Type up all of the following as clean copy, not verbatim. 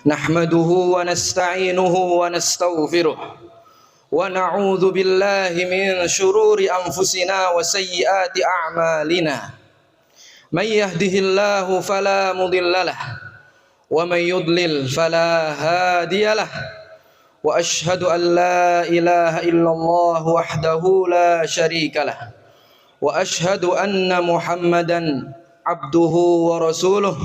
Nahmaduhu wa nasta'inuhu wa nastaghfiruh wa na'udzu billahi min shururi anfusina wa sayyiati a'malina. May yahdihillahu fala mudhillalah wa may yudlil fala hadiyalah. Wa ashhadu an la ilaha illallah wahdahu la syarikalah. Wa ashhadu anna Muhammadan abduhu wa rasuluh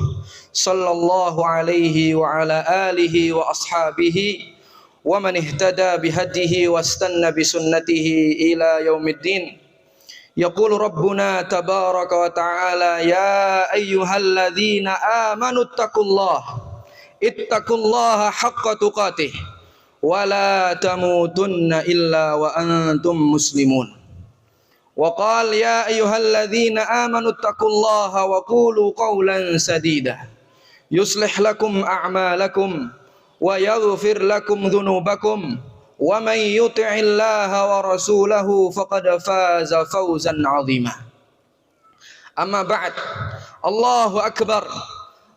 sallallahu alaihi wa ala alihi wa ashabihi wa man ihtada bihadihi wastanna bisunnatihi ila yaumiddin. Yaqulu rabbuna tabaraka wa ta'ala ya ayyuhalladzina amanu ittaqullaha haqqa tuqatih wa la tamutunna illa wa antum muslimun. Wa qala ya ayyuhalladzina amanu ittaqullaha wa qulu qawlan sadida yuslih lakum a'malakum wa yaghfir lakum dhunubakum wa may yuti'illaha wa rasulahu faqad faza fawzan 'azima. Amma ba'd. Allahu akbar.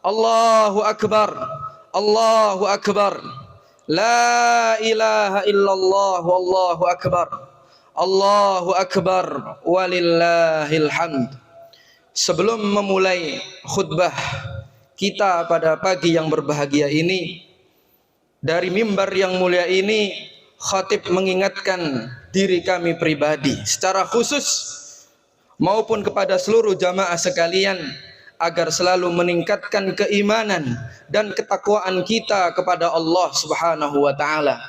Allahu akbar. Allahu akbar. La ilaha illallah wallahu akbar. Allahu akbar walillahil hamd. Sebelum memulai khutbah kita pada pagi yang berbahagia ini, dari mimbar yang mulia ini, khatib mengingatkan diri kami pribadi secara khusus maupun kepada seluruh jamaah sekalian agar selalu meningkatkan keimanan dan ketakwaan kita kepada Allah Subhanahu wa taala.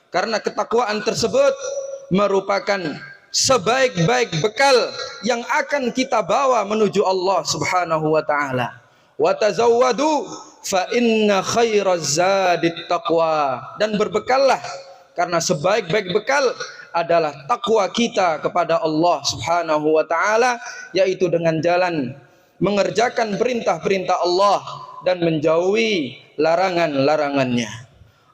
Karena ketakwaan tersebut merupakan sebaik-baik bekal yang akan kita bawa menuju Allah Subhanahu wa taala. Wa tazawwadu fa inna khairaz zadit taqwa. Dan berbekallah karena sebaik-baik bekal adalah takwa kita kepada Allah Subhanahu wa taala, yaitu dengan jalan mengerjakan perintah-perintah Allah dan menjauhi larangan-larangannya.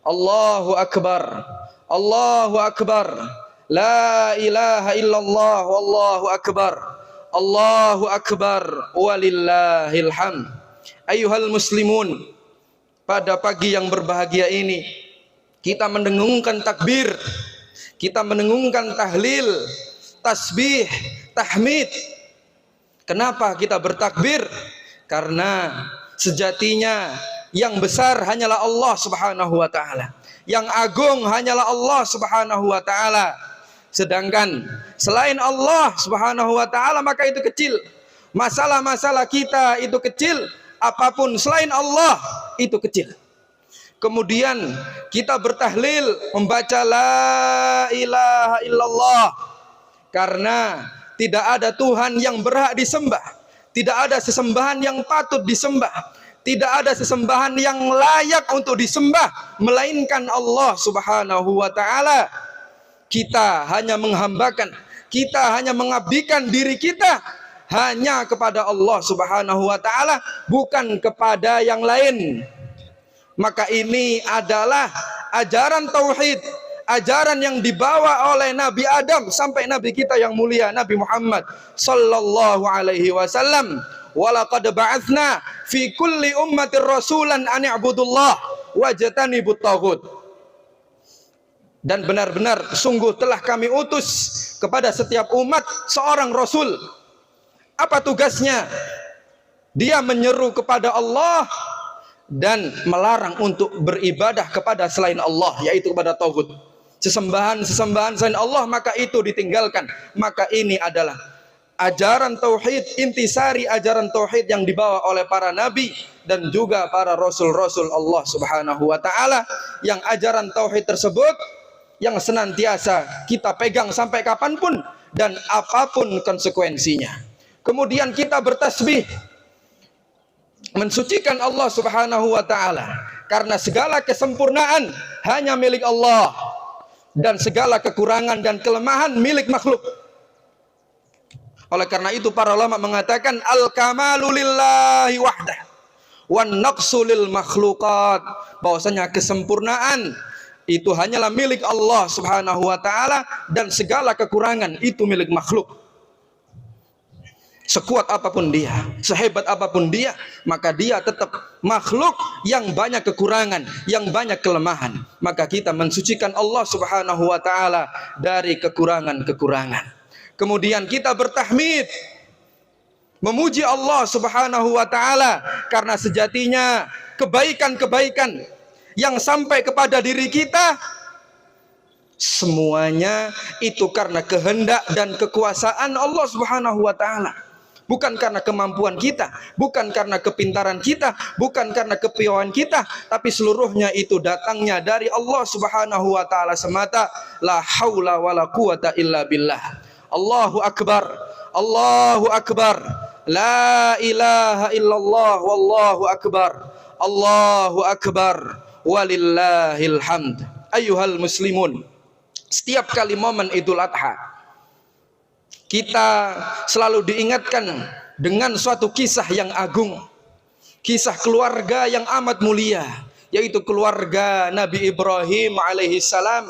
Allahu akbar. Allahu akbar. La ilaha illallah wallahu akbar. Allahu akbar walillahil hamd. Ayyuhal muslimun, pada pagi yang berbahagia ini kita mendengungkan takbir, kita mendengungkan tahlil, tasbih, tahmid. Kenapa kita bertakbir? Karena sejatinya yang besar hanyalah Allah Subhanahu wa taala. Yang agung hanyalah Allah Subhanahu wa taala. Sedangkan selain Allah Subhanahu wa taala maka itu kecil. Masalah-masalah kita itu kecil, apapun selain Allah itu kecil. Kemudian kita bertahlil, membaca la ilaha illallah, karena tidak ada Tuhan yang berhak disembah, tidak ada sesembahan yang patut disembah, tidak ada sesembahan yang layak untuk disembah melainkan Allah Subhanahu wa taala. Kita hanya menghambakan, kita hanya mengabdikan diri kita hanya kepada Allah Subhanahu wa taala, bukan kepada yang lain. Maka ini adalah ajaran tauhid, ajaran yang dibawa oleh Nabi Adam sampai Nabi kita yang mulia Nabi Muhammad sallallahu alaihi wasallam. Walaqad ba'atsna fi kulli ummatir rasulan an i'budullah wajtanibut taghut. Dan benar-benar sungguh telah kami utus kepada setiap umat seorang rasul. Apa tugasnya? Dia menyeru kepada Allah dan melarang untuk beribadah kepada selain Allah, yaitu kepada tauhid. Sesembahan-sesembahan selain Allah maka itu ditinggalkan. Maka ini adalah ajaran tauhid, intisari ajaran tauhid yang dibawa oleh para nabi dan juga para rasul-rasul Allah Subhanahu wa taala, yang ajaran tauhid tersebut yang senantiasa kita pegang sampai kapanpun dan apapun konsekuensinya. Kemudian kita bertasbih, mensucikan Allah Subhanahu wa taala, karena segala kesempurnaan hanya milik Allah dan segala kekurangan dan kelemahan milik makhluk. Oleh karena itu para ulama mengatakan al-kamalu lillahi wahdah wan naqsu lil makhluqat, bahwasanya kesempurnaan itu hanyalah milik Allah Subhanahu wa taala dan segala kekurangan itu milik makhluk. Sekuat apapun dia, sehebat apapun dia, maka dia tetap makhluk yang banyak kekurangan, yang banyak kelemahan. Maka kita mensucikan Allah Subhanahu wa taala dari kekurangan-kekurangan. Kemudian kita bertahmid, memuji Allah Subhanahu wa taala, karena sejatinya kebaikan-kebaikan yang sampai kepada diri kita semuanya itu karena kehendak dan kekuasaan Allah Subhanahu wa taala. Bukan karena kemampuan kita, bukan karena kepintaran kita, bukan karena kepiawaian kita, tapi seluruhnya itu datangnya dari Allah Subhanahu wa taala semata. La haula wala quwata illa billah. Allahu akbar. Allahu akbar. La ilaha illallah wallahu akbar. Allahu akbar walillahil hamd. Ayyuhal muslimun, setiap kali momen Idul Adha kita selalu diingatkan dengan suatu kisah yang agung, kisah keluarga yang amat mulia, yaitu keluarga Nabi Ibrahim alaihissalam.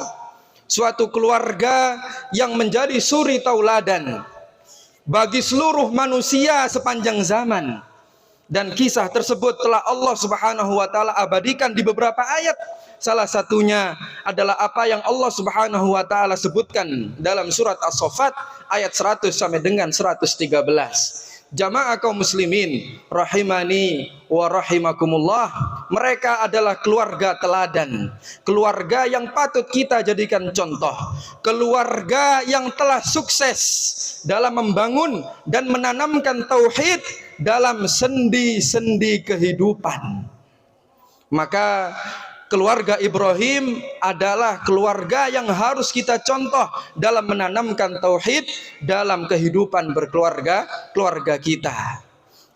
Suatu keluarga yang menjadi suri tauladan bagi seluruh manusia sepanjang zaman. Dan kisah tersebut telah Allah Subhanahu wa taala abadikan di beberapa ayat. Salah satunya adalah apa yang Allah Subhanahu wa taala sebutkan dalam surat As-Saffat ayat 100 sampai dengan 113. Jamaah kaum muslimin rahimani wa rahimakumullah, mereka adalah keluarga teladan, keluarga yang patut kita jadikan contoh, keluarga yang telah sukses dalam membangun dan menanamkan tauhid dalam sendi-sendi kehidupan. Maka keluarga Ibrahim adalah keluarga yang harus kita contoh dalam menanamkan tauhid dalam kehidupan berkeluarga kita.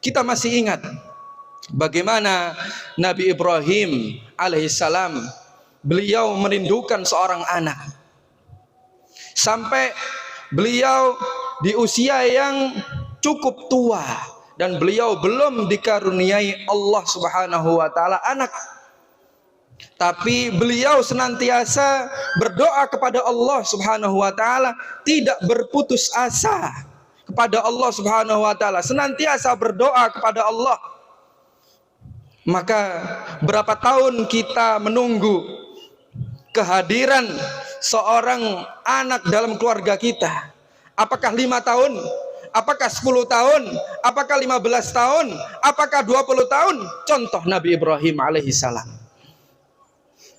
Kita masih ingat bagaimana Nabi Ibrahim alaihissalam, beliau merindukan seorang anak sampai beliau di usia yang cukup tua dan beliau belum dikaruniai Allah Subhanahu wa taala anak. Tapi beliau senantiasa berdoa kepada Allah Subhanahu wa taala, tidak berputus asa kepada Allah Subhanahu wa taala, senantiasa berdoa kepada Allah. Maka berapa tahun kita menunggu kehadiran seorang anak dalam keluarga kita? Apakah 5 tahun? Apakah 10 tahun? Apakah 15 tahun? Apakah 20 tahun? Contoh Nabi Ibrahim alaihissalam,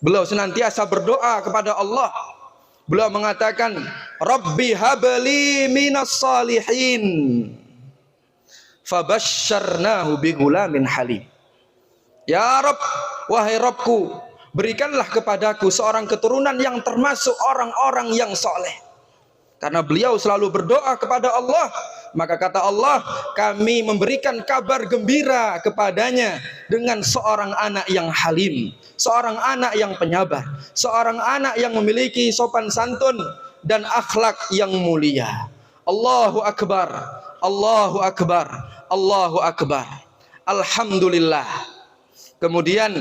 beliau senantiasa berdoa kepada Allah. Beliau mengatakan, Rabbi habli minas salihin. Fabasyarnahu bigulamin halim. Ya Rabb, wahai Rabbku, berikanlah kepadaku seorang keturunan yang termasuk orang-orang yang soleh. Karena beliau selalu berdoa kepada Allah, maka kata Allah, kami memberikan kabar gembira kepadanya dengan seorang anak yang halim, seorang anak yang penyabar, seorang anak yang memiliki sopan santun dan akhlak yang mulia. Allahu akbar, Allahu akbar, Allahu akbar. Alhamdulillah. Kemudian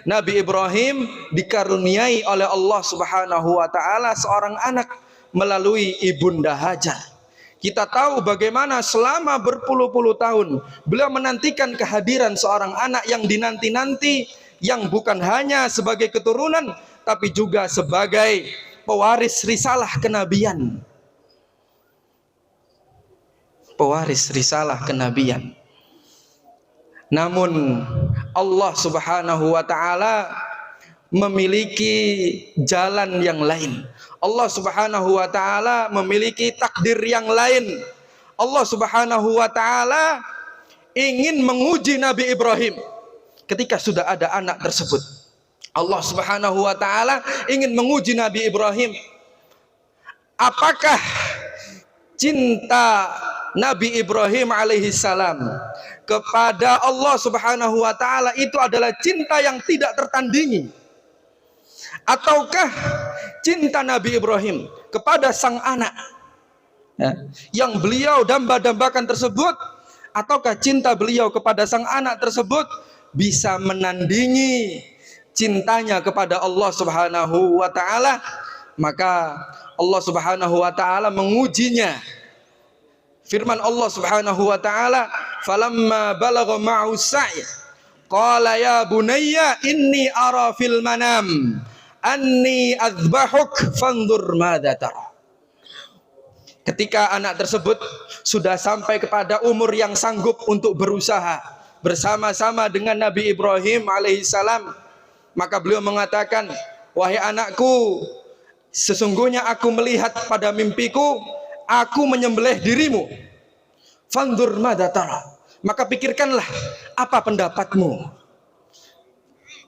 Nabi Ibrahim dikaruniai oleh Allah Subhanahu wa taala seorang anak melalui ibunda Hajar. Kita tahu bagaimana selama berpuluh-puluh tahun beliau menantikan kehadiran seorang anak yang dinanti-nanti, yang bukan hanya sebagai keturunan tapi juga sebagai pewaris risalah kenabian. Pewaris risalah kenabian. Namun Allah Subhanahu wa taala memiliki jalan yang lain. Allah Subhanahu wa taala memiliki takdir yang lain. Allah Subhanahu wa taala ingin menguji Nabi Ibrahim ketika sudah ada anak tersebut. Allah Subhanahu wa taala ingin menguji Nabi Ibrahim. Apakah cinta Nabi Ibrahim alaihissalam kepada Allah Subhanahu wa taala itu adalah cinta yang tidak tertandingi, ataukah cinta Nabi Ibrahim kepada sang anak yang beliau damba-dambakan tersebut, ataukah cinta beliau kepada sang anak tersebut bisa menandingi cintanya kepada Allah Subhanahu wa taala? Maka Allah Subhanahu wa taala mengujinya Firman Allah Subhanahu wa taala, "Falamma balagha ma'u sa'i, qala ya bunayya inni ara fil manam anni adzbahuk fanzur madza tara." Ketika anak tersebut sudah sampai kepada umur yang sanggup untuk berusaha bersama-sama dengan Nabi Ibrahim alaihissalam, maka beliau mengatakan, "Wahai anakku, sesungguhnya aku melihat pada mimpiku, aku menyembelih dirimu. Fanzur madza tara." Maka pikirkanlah, apa pendapatmu?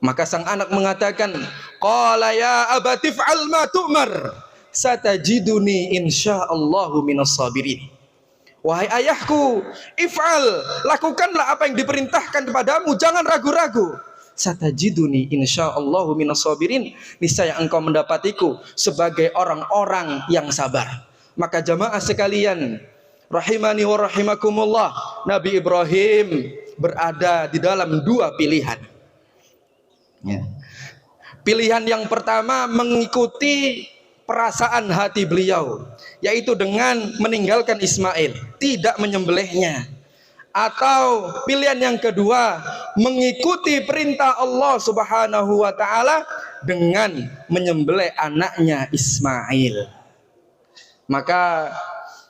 Maka sang anak mengatakan, "Qala ya abati fa'al ma tu'mar, satajiduni insyaallahu minas sabirin." Wahai ayahku, if'al, lakukanlah apa yang diperintahkan kepadamu, jangan ragu-ragu. Satajiduni insyaallahu minas sabirin, niscaya engkau mendapatiku sebagai orang-orang yang sabar. Maka jamaah sekalian, rahimani wa rahimakumullah, Nabi Ibrahim berada di dalam dua pilihan. Ya. Pilihan yang pertama mengikuti perasaan hati beliau, yaitu dengan meninggalkan Ismail, tidak menyembelihnya. Atau pilihan yang kedua, mengikuti perintah Allah Subhanahu wa taala dengan menyembelih anaknya Ismail. Maka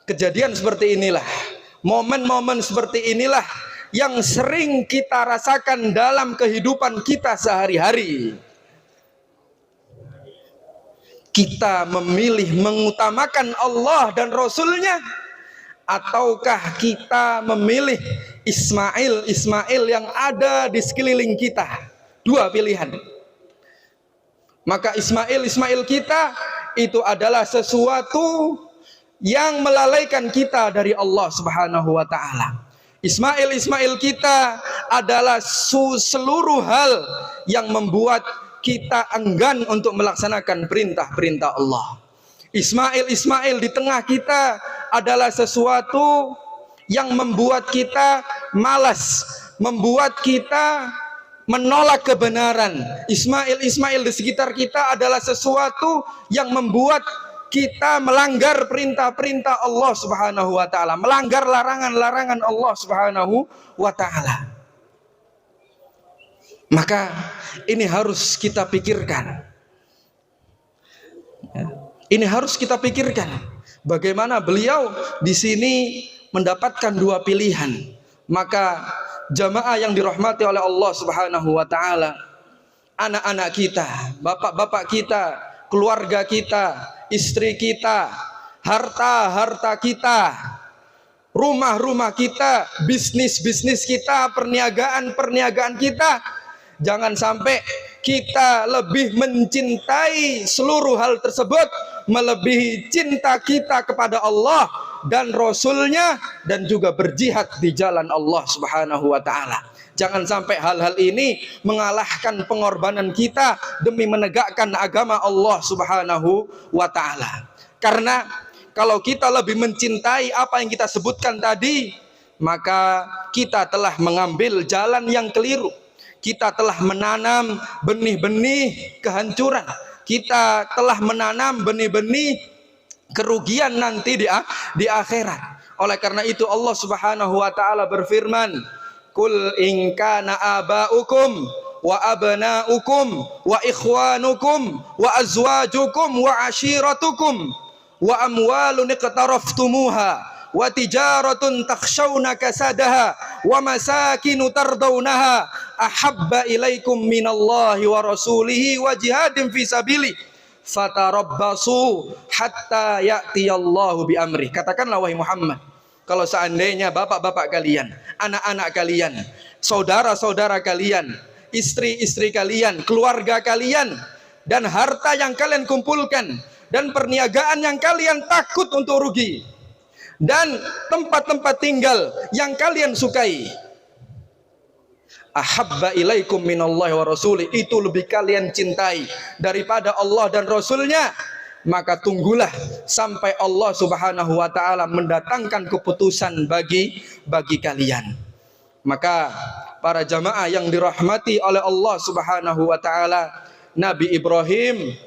kejadian seperti inilah, momen-momen seperti inilah yang sering kita rasakan dalam kehidupan kita sehari-hari. Kita memilih mengutamakan Allah dan Rasulnya, ataukah kita memilih Ismail yang ada di sekeliling kita? Dua pilihan. Maka Ismail kita itu adalah sesuatu yang melalaikan kita dari Allah Subhanahu wa taala. Ismail kita adalah seluruh hal yang membuat kita enggan untuk melaksanakan perintah-perintah Allah. Ismail di tengah kita adalah sesuatu yang membuat kita malas, membuat kita menolak kebenaran. Ismail di sekitar kita adalah sesuatu yang membuat kita melanggar perintah-perintah Allah Subhanahu wa taala, melanggar larangan-larangan Allah Subhanahu wa taala. Maka ini harus kita pikirkan. Ini harus kita pikirkan. Bagaimana beliau di sini mendapatkan dua pilihan. Maka jamaah yang dirahmati oleh Allah Subhanahu wa taala, anak-anak kita, bapak-bapak kita, keluarga kita, istri kita, harta kita, rumah-rumah kita, bisnis kita, perniagaan kita, jangan sampai kita lebih mencintai seluruh hal tersebut melebihi cinta kita kepada Allah dan Rasulnya, dan juga berjihad di jalan Allah Subhanahu wa ta'ala. Jangan sampai hal-hal ini mengalahkan pengorbanan kita demi menegakkan agama Allah Subhanahu wa ta'ala. Karena kalau kita lebih mencintai apa yang kita sebutkan tadi, maka kita telah mengambil jalan yang keliru. Kita telah menanam benih-benih kehancuran. Kita telah menanam benih-benih kerugian nanti di akhirat. Oleh karena itu Allah Subhanahu wa ta'ala berfirman, "Qul in kana aba'ukum wa abna'ukum wa ikhwanukum wa azwajukum wa ashiratukum wa amwalun iqtaraftumuha wa tijaratun takhshawna kasadaha wa masakinu tardawnaha ahabba ilaikum minallahi wa rasulihi wa jihadin fi sabili fatarabbasu hatta ya'tiyallahu bi amri." Katakanlah wahai Muhammad, kalau seandainya bapak-bapak kalian, anak-anak kalian, saudara-saudara kalian, istri-istri kalian, keluarga kalian, dan harta yang kalian kumpulkan, dan perniagaan yang kalian takut untuk rugi, dan tempat-tempat tinggal yang kalian sukai, ahabba ilaikum minallahi wa rasuli, itu lebih kalian cintai daripada Allah dan Rasulnya, maka tunggulah sampai Allah Subhanahu wa ta'ala mendatangkan keputusan bagi kalian. Maka para jamaah yang dirahmati oleh Allah Subhanahu wa ta'ala, Nabi Ibrahim,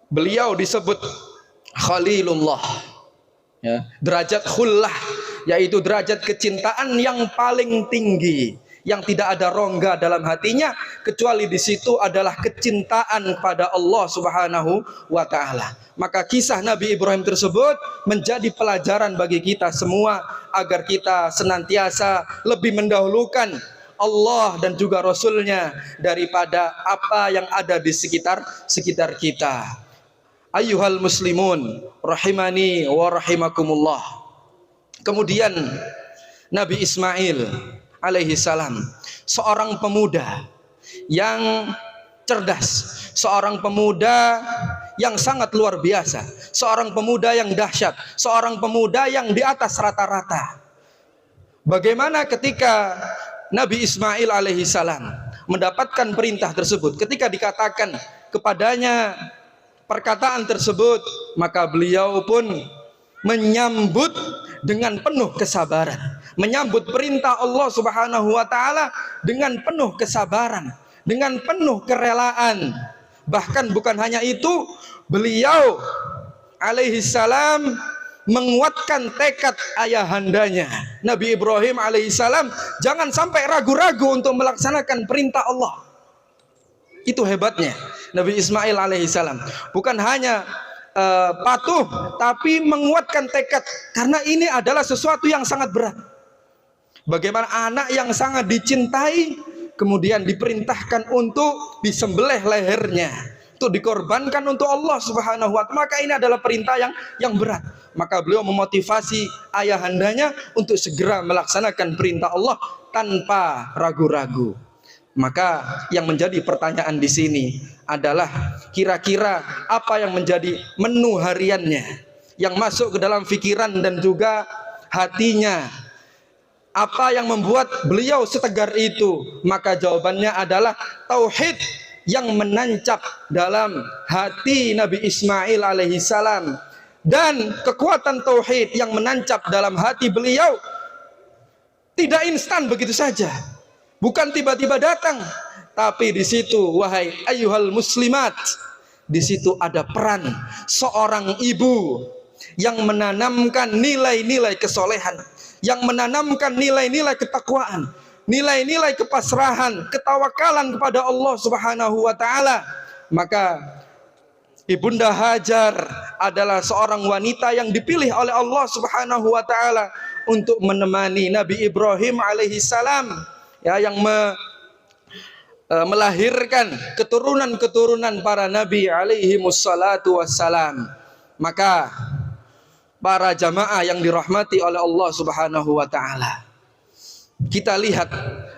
beliau disebut Khalilullah. Ya, derajat khullah, yaitu derajat kecintaan yang paling tinggi, yang tidak ada rongga dalam hatinya kecuali di situ adalah kecintaan pada Allah Subhanahu wa taala. Maka kisah Nabi Ibrahim tersebut menjadi pelajaran bagi kita semua agar kita senantiasa lebih mendahulukan Allah dan juga Rasulnya daripada apa yang ada di sekitar kita. Ayyuhal muslimun rahimani wa rahimakumullah. Kemudian Nabi Ismail alaihi salam, seorang pemuda yang cerdas, seorang pemuda yang sangat luar biasa, seorang pemuda yang dahsyat, seorang pemuda yang di atas rata-rata. Bagaimana ketika Nabi Ismail alaihi salam mendapatkan perintah tersebut, ketika dikatakan kepadanya perkataan tersebut, maka beliau pun menyambut dengan penuh kesabaran, menyambut perintah Allah Subhanahu wa taala dengan penuh kesabaran, dengan penuh kerelaan. Bahkan bukan hanya itu, beliau alaihi salam menguatkan tekad ayahandanya Nabi Ibrahim alaihi salam jangan sampai ragu-ragu untuk melaksanakan perintah Allah. Itu hebatnya Nabi Ismail alaihissalam, bukan hanya patuh tapi menguatkan tekad, karena ini adalah sesuatu yang sangat berat. Bagaimana anak yang sangat dicintai kemudian diperintahkan untuk disembelih lehernya, untuk dikorbankan untuk Allah Subhanahu wa taala, maka ini adalah perintah yang berat. Maka beliau memotivasi ayahandanya untuk segera melaksanakan perintah Allah tanpa ragu-ragu. Maka yang menjadi pertanyaan di sini adalah kira-kira apa yang menjadi menu hariannya yang masuk ke dalam pikiran dan juga hatinya. Apa yang membuat beliau setegar itu? Maka jawabannya adalah tauhid yang menancap dalam hati Nabi Ismail alaihissalam, dan kekuatan tauhid yang menancap dalam hati beliau tidak instan begitu saja. Bukan tiba-tiba datang, tapi di situ, wahai ayyuhal muslimat, di situ ada peran seorang ibu yang menanamkan nilai-nilai kesolehan, yang menanamkan nilai-nilai ketakwaan, nilai-nilai kepasrahan, ketawakalan kepada Allah Subhanahu wa taala. Maka Ibunda Hajar adalah seorang wanita yang dipilih oleh Allah Subhanahu wa taala untuk menemani Nabi Ibrahim alaihi salam, ya, yang melahirkan keturunan-keturunan para nabi alaihi wassalatu wassalam. Maka para jamaah yang dirahmati oleh Allah Subhanahu wa taala, kita lihat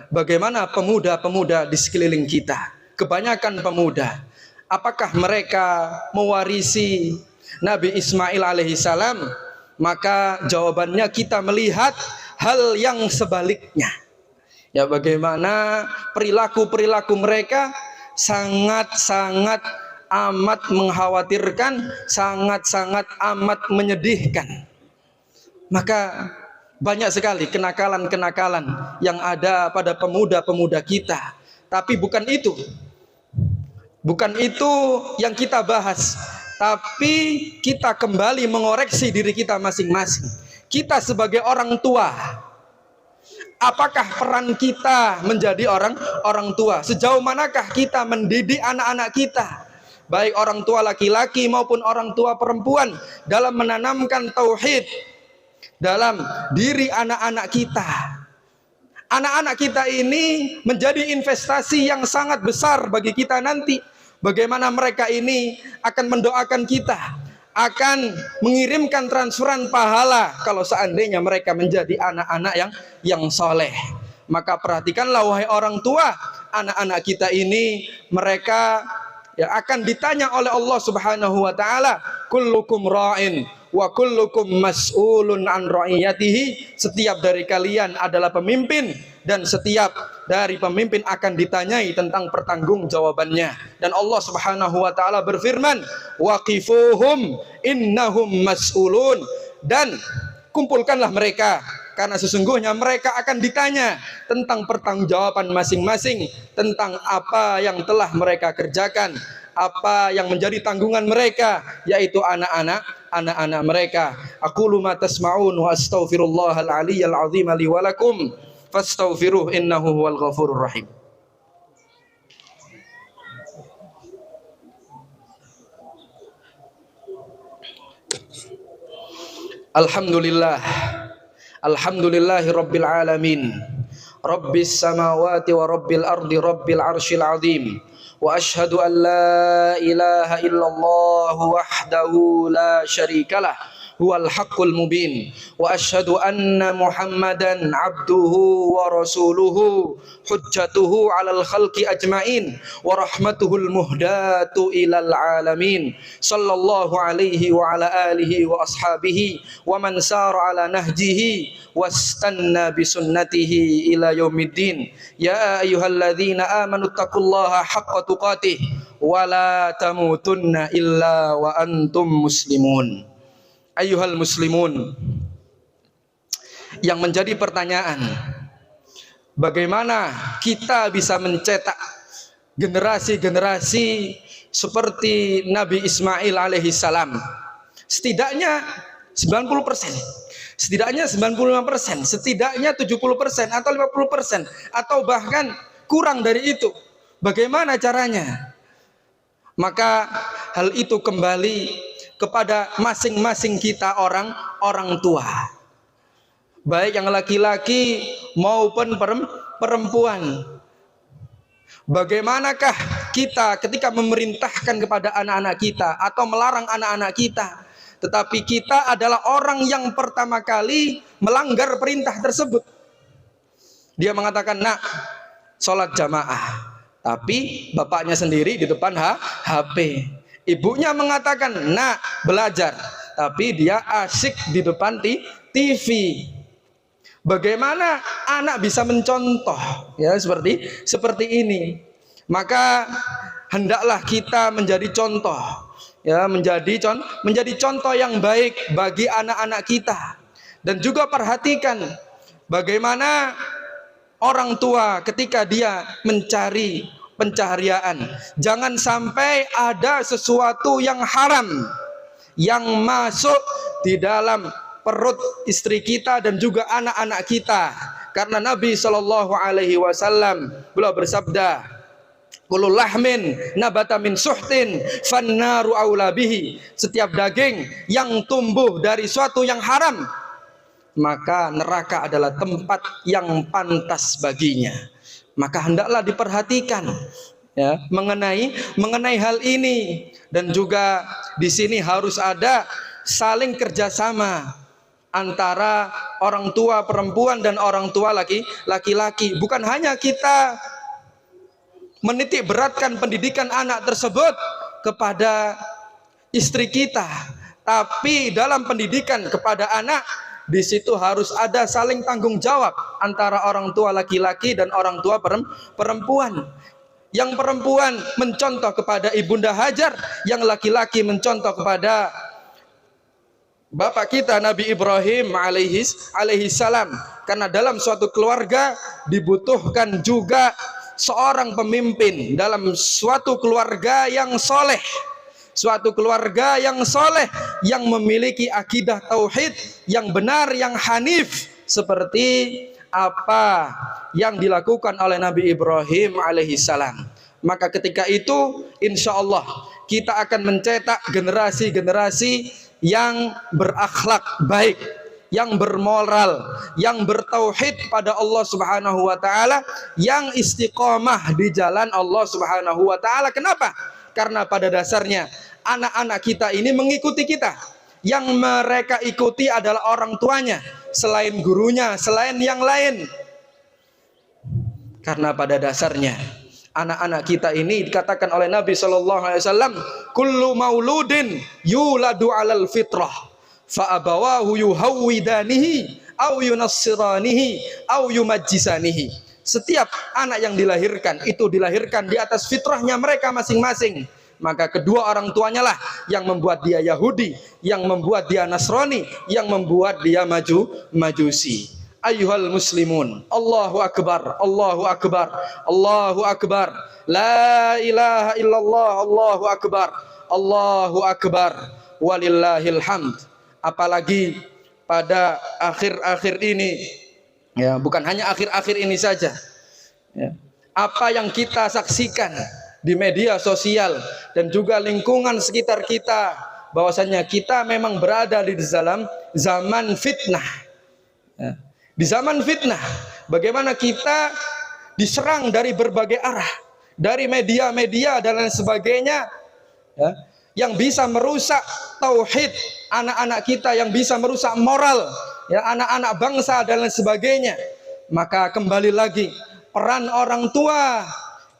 bagaimana pemuda-pemuda di sekeliling kita. Kebanyakan pemuda, apakah mereka mewarisi Nabi Ismail alaihi salam? Maka jawabannya kita melihat hal yang sebaliknya. Ya, bagaimana perilaku-perilaku mereka sangat-sangat amat mengkhawatirkan, sangat-sangat amat menyedihkan. Maka banyak sekali kenakalan-kenakalan yang ada pada pemuda-pemuda kita. Tapi bukan itu yang kita bahas. Tapi kita kembali mengoreksi diri kita masing-masing. Kita sebagai orang tua, apakah peran kita menjadi orang tua? Sejauh manakah kita mendidik anak-anak kita, baik orang tua laki-laki maupun orang tua perempuan, dalam menanamkan tauhid dalam diri anak-anak kita? Anak-anak kita ini menjadi investasi yang sangat besar bagi kita nanti. Bagaimana mereka ini akan mendoakan kita, akan mengirimkan transferan pahala kalau seandainya mereka menjadi anak-anak yang soleh. Maka perhatikanlah wahai orang tua, anak-anak kita ini mereka yang akan ditanya oleh Allah Subhanahu wa taala, kullukum ra'in wa kullukum mas'ulun an ra'iyatihi. Setiap dari kalian adalah pemimpin dan setiap dari pemimpin akan ditanyai tentang pertanggungjawabannya. Dan Allah Subhanahu wa taala berfirman, waqifuhum innahum mas'ulun, dan kumpulkanlah mereka karena sesungguhnya mereka akan ditanya tentang pertanggungjawaban masing-masing, tentang apa yang telah mereka kerjakan, apa yang menjadi tanggungan mereka, yaitu anak-anak mereka. Aqulu ma tasma'un wa astaghfirullahal aliyyal azim li wa lakum fastaghfiruh innahu huwal ghafurur rahim. Alhamdulillah, alhamdulillahi rabbil alamin, rabbis samawati wa rabbil ardi rabbil arsyil azim, wa ashhadu an la ilaha illallah wahdahu la syarikalah huwal haqqul mubin, wa ashhadu anna muhammadan abduhu wa rasuluhu hujjatuhu alal khalqi ajma'in wa rahmatuhul muhdatu ilal alamin, sallallahu alaihi wa ala alihi wa ashabihi wa man sara ala nahjihi wastanna bisunnatihi ila yaumiddin. Ya ayyuhalladzina amanu taqullaha haqqa tuqatih wa la tamutunna illa wa antum muslimun. Ayyuhal muslimun, yang menjadi pertanyaan, bagaimana kita bisa mencetak generasi-generasi seperti Nabi Ismail alaihissalam? Setidaknya 90%, setidaknya 95%, setidaknya 70% atau 50%, atau bahkan kurang dari itu. Bagaimana caranya? Maka hal itu kembali kepada masing-masing kita orang tua, baik yang laki-laki maupun perempuan. Bagaimanakah kita ketika memerintahkan kepada anak-anak kita atau melarang anak-anak kita, tetapi kita adalah orang yang pertama kali melanggar perintah tersebut. Dia mengatakan, nak, sholat jamaah, tapi bapaknya sendiri di depan HP. Ibunya mengatakan, nak, belajar, tapi dia asyik di depan TV. Bagaimana anak bisa mencontoh, ya, seperti ini? Maka hendaklah kita menjadi contoh, ya, menjadi contoh yang baik bagi anak-anak kita. Dan juga perhatikan bagaimana orang tua ketika dia mencari pencaharian, jangan sampai ada sesuatu yang haram yang masuk di dalam perut istri kita dan juga anak-anak kita. Karena Nabi SAW beliau bersabda, kullu lahmin nabata min suhtin fannaru aula bihi. Setiap daging yang tumbuh dari suatu yang haram, maka neraka adalah tempat yang pantas baginya. Maka hendaklah diperhatikan, ya, mengenai hal ini. Dan juga di sini harus ada saling kerjasama antara orang tua perempuan dan orang tua laki-laki. Bukan hanya kita menitik beratkan pendidikan anak tersebut kepada istri kita, tapi dalam pendidikan kepada anak, di situ harus ada saling tanggung jawab antara orang tua laki-laki dan orang tua perempuan. Yang perempuan mencontoh kepada Ibunda Hajar, yang laki-laki mencontoh kepada bapak kita Nabi Ibrahim alaihissalam. Karena dalam suatu keluarga dibutuhkan juga seorang pemimpin dalam suatu keluarga yang soleh. Suatu keluarga yang soleh, yang memiliki akidah tauhid yang benar, yang hanif, seperti apa yang dilakukan oleh Nabi Ibrahim alaihissalam. Maka ketika itu insya Allah kita akan mencetak generasi-generasi yang berakhlak baik, yang bermoral, yang bertauhid pada Allah Subhanahu wa taala, yang istiqomah di jalan Allah Subhanahu wa taala. Kenapa? Karena pada dasarnya anak-anak kita ini mengikuti kita. Yang mereka ikuti adalah orang tuanya, selain gurunya, selain yang lain. Karena pada dasarnya anak-anak kita ini dikatakan oleh Nabi SAW, kullu mauludin yuladu alal fitrah fa abawahu yuhawwidanihi au yunassiranihi au yumajjisanihi. Setiap anak yang dilahirkan itu dilahirkan di atas fitrahnya mereka masing-masing. Maka kedua orang tuanya lah yang membuat dia Yahudi, yang membuat dia Nasrani, yang membuat dia Majusi. Ayyuhal muslimun, Allahu akbar, Allahu akbar, Allahu akbar, la ilaha illallah, Allahu akbar, Allahu akbar, walillahil hamd. Apalagi pada akhir-akhir ini, ya, bukan hanya akhir-akhir ini saja, ya, apa yang kita saksikan di media sosial dan juga lingkungan sekitar kita, bahwasanya kita memang berada di dalam zaman fitnah, ya. Di zaman fitnah, bagaimana kita diserang dari berbagai arah, dari media-media dan lain sebagainya, ya, yang bisa merusak tauhid anak-anak kita, yang bisa merusak moral, ya, anak-anak bangsa dan lain sebagainya. Maka kembali lagi peran orang tua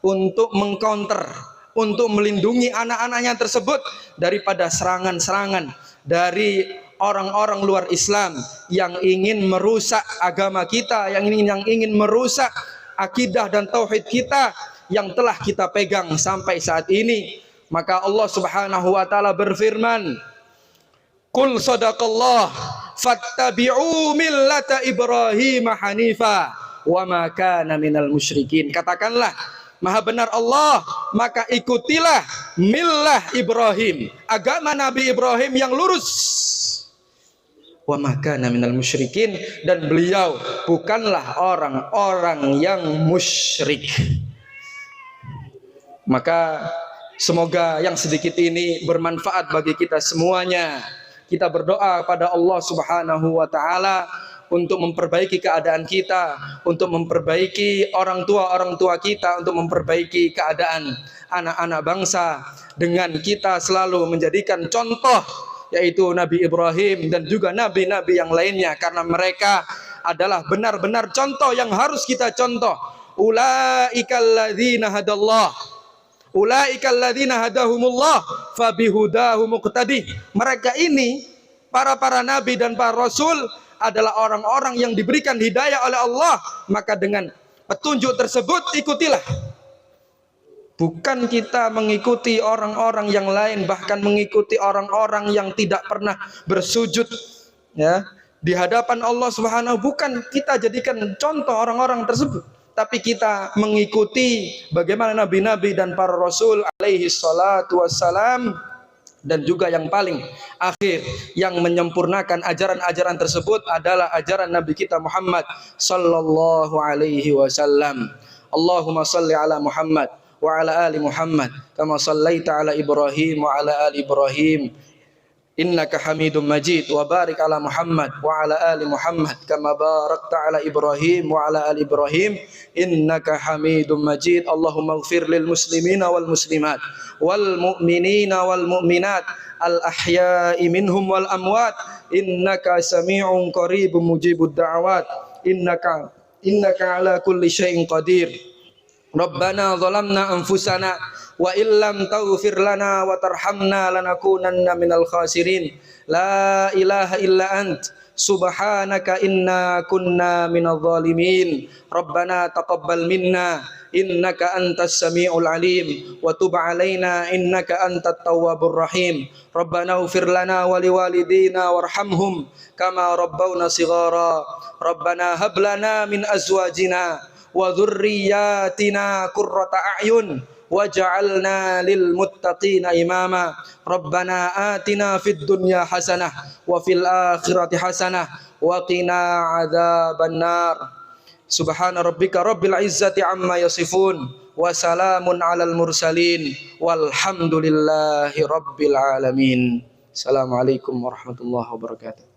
untuk mengcounter, untuk melindungi anak-anaknya tersebut daripada serangan-serangan dari orang-orang luar Islam yang ingin merusak agama kita, yang ingin merusak akidah dan tauhid kita yang telah kita pegang sampai saat ini. Maka Allah Subhanahu wa taala berfirman, "Qul sadaqallah fattabi'u millata Ibrahim hanifa wa ma kana minal musyrikin." Katakanlah, maha benar Allah, maka ikutilah millah Ibrahim, agama Nabi Ibrahim yang lurus. Wa ma kana minal musyrikin, dan beliau bukanlah orang-orang yang musyrik. Maka semoga yang sedikit ini bermanfaat bagi kita semuanya. Kita berdoa pada Allah Subhanahu wa taala untuk memperbaiki keadaan kita, untuk memperbaiki orang tua kita, untuk memperbaiki keadaan anak-anak bangsa, dengan kita selalu menjadikan contoh, yaitu Nabi Ibrahim dan juga nabi-nabi yang lainnya, karena mereka adalah benar-benar contoh yang harus kita contoh. Ulaikal ladzina hadallah, ulaikal ladzina hadahumullah fabihudahu muqtadih. Mereka ini, para nabi dan para rasul, adalah orang-orang yang diberikan hidayah oleh Allah, maka dengan petunjuk tersebut ikutilah. Bukan kita mengikuti orang-orang yang lain, bahkan mengikuti orang-orang yang tidak pernah bersujud, ya, di hadapan Allah Subhanahu. Bukan kita jadikan contoh orang-orang tersebut, tapi kita mengikuti bagaimana nabi-nabi dan para rasul alaihi salatu wassalam. Dan juga yang paling akhir yang menyempurnakan ajaran-ajaran tersebut adalah ajaran Nabi kita Muhammad sallallahu alaihi wasallam. Allahumma salli ala Muhammad wa ala ali Muhammad kama sallaita ala Ibrahim wa ala ali Ibrahim innaka Hamidum Majid, wa barik ala Muhammad wa ala ali Muhammad kama barakta ala Ibrahim wa ala ali Ibrahim innaka Hamidum Majid. Allahumma ighfir lil muslimina wal muslimat wal mu'minina wal mu'minat al ahya'i minhum wal amwat innaka sami'un qaribun mujibud da'awat innaka ala kulli syai'in qadir. Rabbana zalamna anfusana wa illam taghfir lana wa tarhamna lanakunanna minal khasirin. La ilaha illa ant subhanaka inna kunna minadh dhalimin. Rabbana taqabbal minna innaka antas samiul alim wa tub alaina innaka antat tawwabur rahim. Rabbana ighfir lana wa liwalidina warhamhum kama rabbawna shighara. Rabbana hab lana min azwajina wa dzurriyyatina qurrata a'yun waj'alna lil muttaqina imama. Rabbana atina fid dunya hasanah wa fil akhirati hasanah wa qina adzabannar. Subhana rabbika rabbil izzati amma yasifun wa salamun alal mursalin walhamdulillahi rabbil alamin. Assalamualaikum warahmatullahi wabarakatuh.